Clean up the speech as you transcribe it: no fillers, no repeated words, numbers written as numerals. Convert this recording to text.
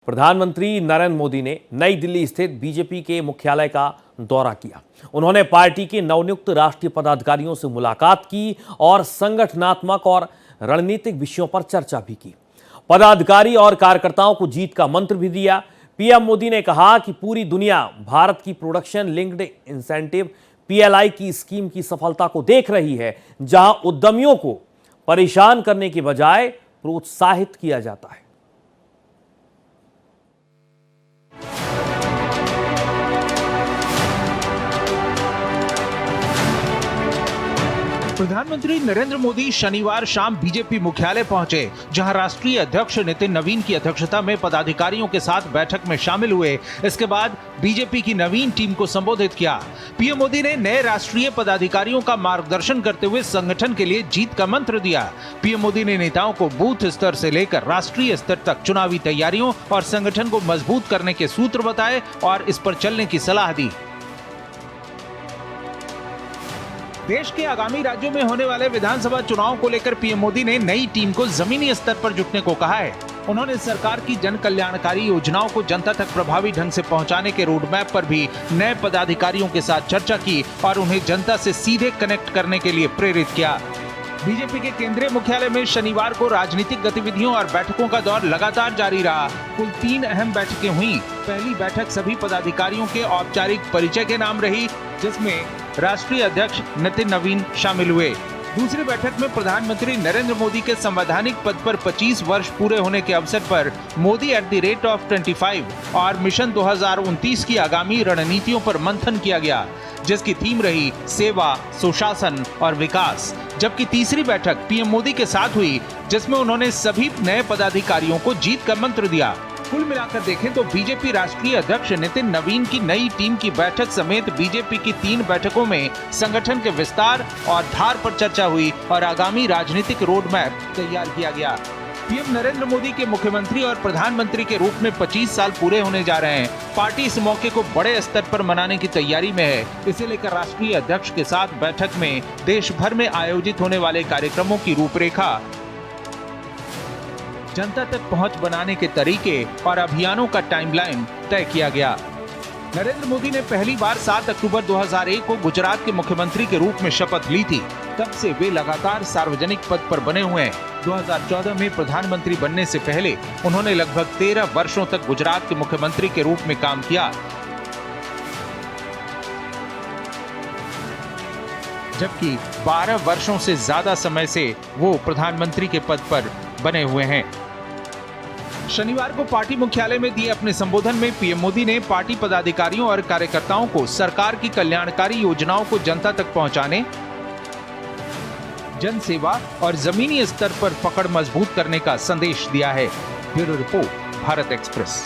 प्रधानमंत्री नरेंद्र मोदी ने नई दिल्ली स्थित बीजेपी के मुख्यालय का दौरा किया। उन्होंने पार्टी के नवनियुक्त राष्ट्रीय पदाधिकारियों से मुलाकात की और संगठनात्मक और रणनीतिक विषयों पर चर्चा भी की। पदाधिकारी और कार्यकर्ताओं को जीत का मंत्र भी दिया। पीएम मोदी ने कहा कि पूरी दुनिया भारत की प्रोडक्शन लिंक्ड इंसेंटिव पीएलआई की स्कीम की सफलता को देख रही है, जहां उद्यमियों को परेशान करने के बजाय प्रोत्साहित किया जाता है। प्रधानमंत्री नरेंद्र मोदी शनिवार शाम बीजेपी मुख्यालय पहुंचे, जहां राष्ट्रीय अध्यक्ष नितिन नवीन की अध्यक्षता में पदाधिकारियों के साथ बैठक में शामिल हुए। इसके बाद बीजेपी की नवीन टीम को संबोधित किया। पीएम मोदी ने नए राष्ट्रीय पदाधिकारियों का मार्गदर्शन करते हुए संगठन के लिए जीत का मंत्र दिया। पीएम मोदी ने नेताओं को बूथ स्तर से लेकर राष्ट्रीय स्तर तक चुनावी तैयारियों और संगठन को मजबूत करने के सूत्र बताए और इस पर चलने की सलाह दी। देश के आगामी राज्यों में होने वाले विधानसभा चुनाव को लेकर पीएम मोदी ने नई टीम को जमीनी स्तर पर जुटने को कहा है। उन्होंने सरकार की जन कल्याणकारी योजनाओं को जनता तक प्रभावी ढंग से पहुंचाने के रोड मैप पर भी नए पदाधिकारियों के साथ चर्चा की और उन्हें जनता से सीधे कनेक्ट करने के लिए प्रेरित किया। बीजेपी के केंद्रीय मुख्यालय में शनिवार को राजनीतिक गतिविधियों और बैठकों का दौर लगातार जारी रहा। कुल 3 अहम बैठकें हुई। पहली बैठक सभी पदाधिकारियों के औपचारिक परिचय के नाम रही, जिसमें राष्ट्रीय अध्यक्ष नितिन नवीन शामिल हुए। दूसरी बैठक में प्रधानमंत्री नरेंद्र मोदी के संवैधानिक पद पर 25 वर्ष पूरे होने के अवसर पर मोदी @25 और मिशन 2029 की आगामी रणनीतियों पर मंथन किया गया, जिसकी थीम रही सेवा, सुशासन और विकास। जबकि तीसरी बैठक पीएम मोदी के साथ हुई, जिसमें उन्होंने सभी नए पदाधिकारियों को जीत का मंत्र दिया। कुल मिलाकर देखें तो बीजेपी राष्ट्रीय अध्यक्ष नितिन नवीन की नई टीम की बैठक समेत बीजेपी की 3 बैठकों में संगठन के विस्तार और धार पर चर्चा हुई और आगामी राजनीतिक रोड मैप तैयार किया गया। पीएम नरेंद्र मोदी के मुख्यमंत्री और प्रधानमंत्री के रूप में 25 साल पूरे होने जा रहे हैं। पार्टी इस मौके को बड़े स्तर पर मनाने की तैयारी में है। इसे लेकर राष्ट्रीय अध्यक्ष के साथ बैठक में देश भर में आयोजित होने वाले कार्यक्रमों की रूपरेखा, जनता तक पहुंच बनाने के तरीके और अभियानों का टाइमलाइन तय किया गया। नरेंद्र मोदी ने पहली बार 7 अक्टूबर 2001 को गुजरात के मुख्यमंत्री के रूप में शपथ ली थी। तब से वे लगातार सार्वजनिक पद पर बने हुए हैं। 2014 में प्रधानमंत्री बनने से पहले उन्होंने लगभग 13 वर्षों तक गुजरात के मुख्यमंत्री के रूप में काम किया, जबकि 12 वर्षों से ज्यादा समय से वो प्रधानमंत्री के पद पर बने हुए हैं। शनिवार को पार्टी मुख्यालय में दिए अपने संबोधन में पीएम मोदी ने पार्टी पदाधिकारियों और कार्यकर्ताओं को सरकार की कल्याणकारी योजनाओं को जनता तक पहुंचाने, जन सेवा और जमीनी स्तर पर पकड़ मजबूत करने का संदेश दिया है। Bureau report, Bharat express.